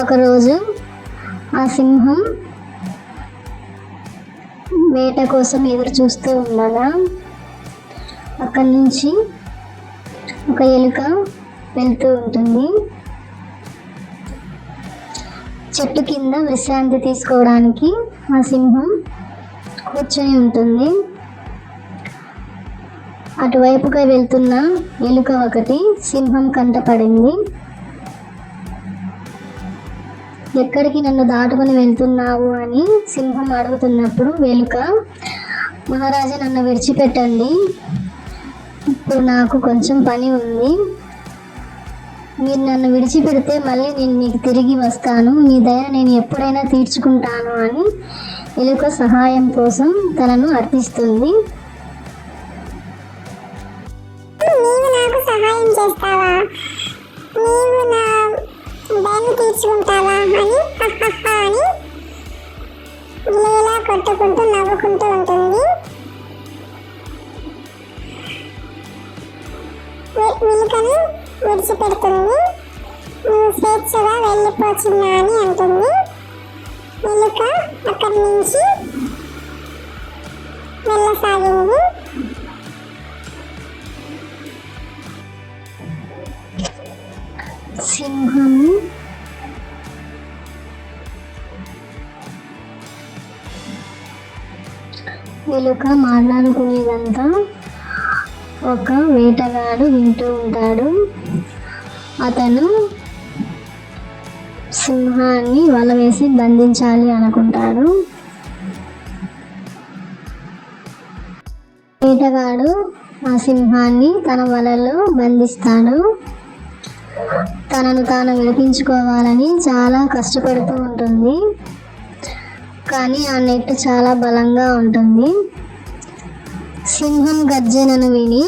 ఒకరోజు ఆ సింహం వేట కోసం ఎదురు చూస్తూ ఉండగా అక్కడి నుంచి ఒక ఎలుక వెళ్తూ ఉంటుంది. చెట్టు కింద విశ్రాంతి తీసుకోవడానికి ఆ సింహం కూర్చొని ఉంటుంది. అటువైపుగా వెళ్తున్న ఎలుక ఒకటి సింహం కంటపడింది. ఎక్కడికి నన్ను దాటుకొని వెళ్తున్నావు అని సింహం అడుగుతున్నప్పుడు ఎలుక, మహారాజా నన్ను విడిచిపెట్టండి, ఇప్పుడు నాకు కొంచెం పని ఉంది, మీరు నన్ను విడిచిపెడితే మళ్ళీ నేను మీకు తిరిగి వస్తాను, మీ దయ నేను ఎప్పుడైనా తీర్చుకుంటాను అని ఎలుక సహాయం కోసం తనను అర్థిస్తుంది. నీవు నాకు సహాయం చేస్తావా, నీవు నా దయను తీర్చుకుంటావా అని అని గిలగిలా కొట్టుకుంటూ నవ్వుకుంటూ ఉంటుంది. ఎలుకను విడిచిపెడుతుంది. నువ్వు స్వేచ్ఛగా వెళ్ళిపోతున్నా అని అంటుంది. ఎలుక అక్కడి నుంచి వెళ్ళసాగింది. సింహం ఎలుక మాట్లాడుకునేదంతా ఒక వేటగాడు వింటూ ఉంటాడు. అతను సింహాన్ని వల వేసి బంధించాలి అనుకుంటాడు. వేటగాడు ఆ సింహాన్ని తన వలలో బంధిస్తాడు. తనను తాను విడిపించుకోవాలని చాలా కష్టపడుతూ ఉంటుంది. కానీ ఆ నెట్ చాలా బలంగా ఉంటుంది. సింహం గర్జనను విని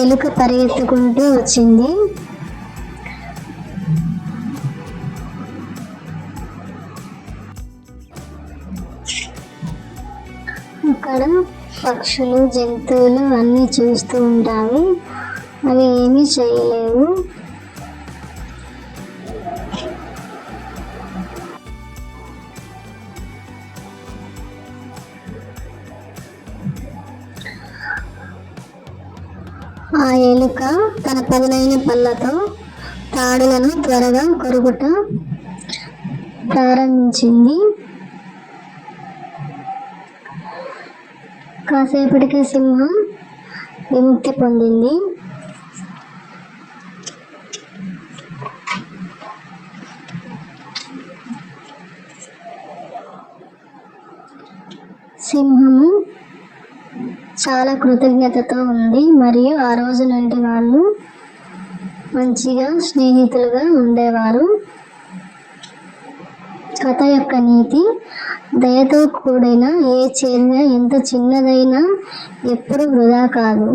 ఎలుక పరిగెత్తుకుంటూ వచ్చింది. అక్కడ పక్షులు, జంతువులు అన్నీ చూస్తూ ఉంటాయి. అవి ఏమీ చేయలేవు. ఆ ఎలుక తన పదునైన పళ్ళతో తాడులను త్వరగా కొరుకుట ప్రారంభించింది. కాసేపటికి సింహం విముక్తి పొందింది. సింహము చాలా కృతజ్ఞతతో ఉంది మరియు ఆ రోజు నుండి వాళ్ళు మంచిగా స్నేహితులుగా ఉండేవారు. కథ యొక్క నీతి: దయతో కూడిన ఏ చర్య ఎంత చిన్నదైనా ఎప్పుడు వృధా కాదు.